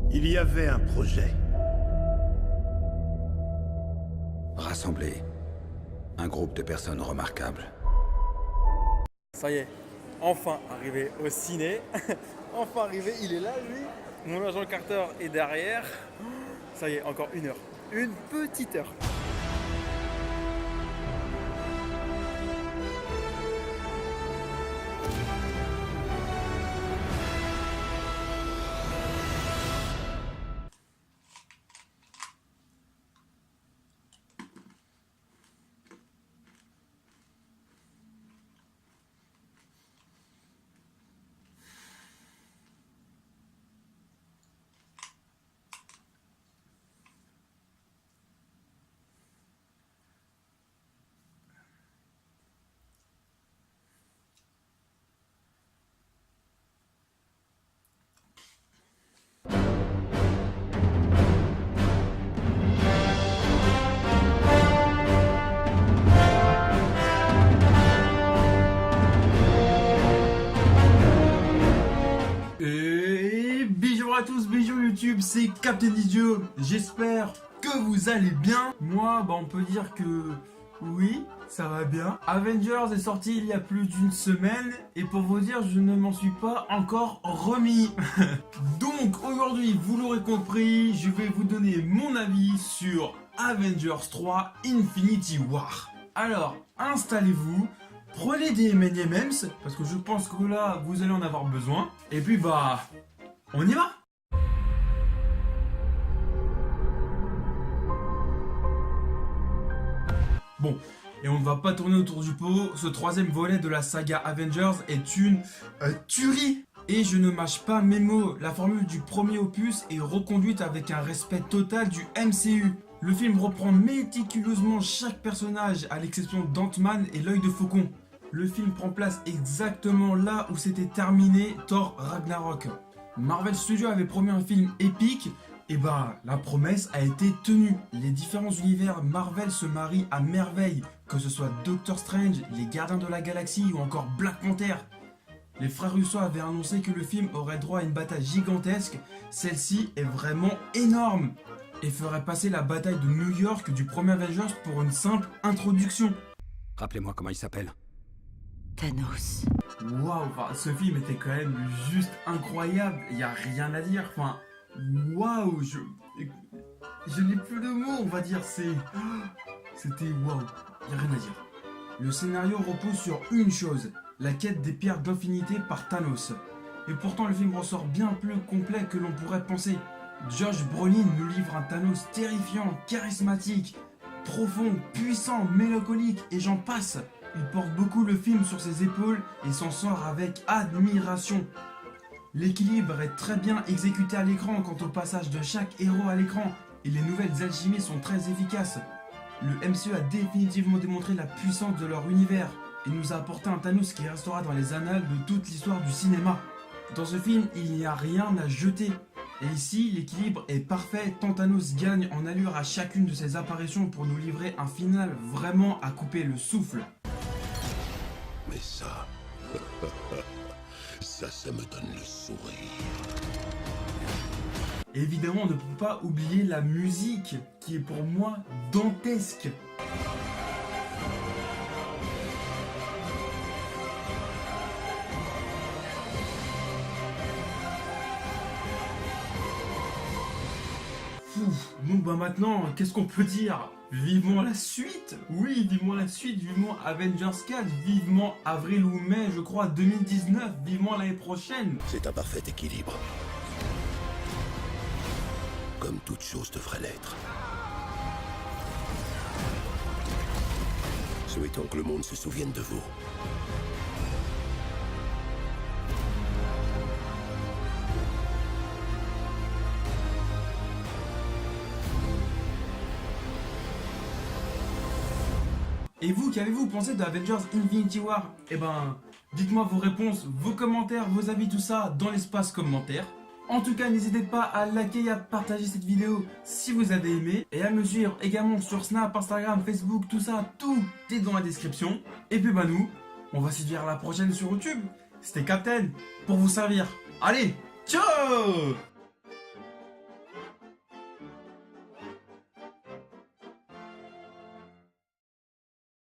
Il y avait un projet. Rassembler un groupe de personnes remarquables. Ça y est, enfin arrivé au ciné. Enfin arrivé, il est là lui. Mon agent Carter est derrière. Ça y est, encore une heure. Une petite heure. Et bonjour à tous, bonjour YouTube, c'est Captain Idiot. J'espère que vous allez bien. Moi, on peut dire que oui, ça va bien. Avengers est sorti il y a plus d'une semaine et pour vous dire, je ne m'en suis pas encore remis. Donc aujourd'hui, vous l'aurez compris, je vais vous donner mon avis sur Avengers 3 Infinity War. Alors, installez-vous. Prenez des M&M's, parce que je pense que là, vous allez en avoir besoin. Et puis on y va. Bon, et on ne va pas tourner autour du pot. Ce troisième volet de la saga Avengers est une tuerie. Et je ne mâche pas mes mots, la formule du premier opus est reconduite avec un respect total du MCU. Le film reprend méticuleusement chaque personnage, à l'exception d'Ant-Man et l'œil de faucon. Le film prend place exactement là où s'était terminé Thor Ragnarok. Marvel Studios avait promis un film épique, et la promesse a été tenue. Les différents univers Marvel se marient à merveille, que ce soit Doctor Strange, les Gardiens de la Galaxie ou encore Black Panther. Les frères Russo avaient annoncé que le film aurait droit à une bataille gigantesque, celle-ci est vraiment énorme, et ferait passer la bataille de New York du premier Avengers pour une simple introduction. Rappelez-moi comment il s'appelle. Thanos. Waouh, ce film était quand même juste incroyable, il n'y a rien à dire, waouh, je n'ai plus de mots, on va dire, c'était waouh, il n'y a rien à dire. Le scénario repose sur une chose, la quête des pierres d'infinité par Thanos. Et pourtant le film ressort bien plus complet que l'on pourrait penser. Josh Brolin nous livre un Thanos terrifiant, charismatique, profond, puissant, mélancolique et j'en passe. Il porte beaucoup le film sur ses épaules et s'en sort avec admiration. L'équilibre est très bien exécuté à l'écran quant au passage de chaque héros à l'écran et les nouvelles alchimies sont très efficaces. Le MCU a définitivement démontré la puissance de leur univers et nous a apporté un Thanos qui restera dans les annales de toute l'histoire du cinéma. Dans ce film, il n'y a rien à jeter. Et ici, l'équilibre est parfait tant Thanos gagne en allure à chacune de ses apparitions pour nous livrer un final vraiment à couper le souffle. Mais ça me donne le sourire. Évidemment, on ne peut pas oublier la musique, qui est pour moi dantesque. Donc maintenant, qu'est-ce qu'on peut dire? Vivement la suite. Oui, vivement la suite, vivement Avengers 4, vivement avril ou mai, je crois, 2019, vivement l'année prochaine. C'est un parfait équilibre. Comme toute chose devrait l'être. Souhaitons que le monde se souvienne de vous. Et vous, qu'avez-vous pensé de Avengers Infinity War? Dites-moi vos réponses, vos commentaires, vos avis, tout ça dans l'espace commentaire. En tout cas, n'hésitez pas à liker et à partager cette vidéo si vous avez aimé. Et à me suivre également sur Snap, Instagram, Facebook, tout ça, tout est dans la description. Et puis nous, on va se dire à la prochaine sur YouTube. C'était Captain pour vous servir. Allez, ciao!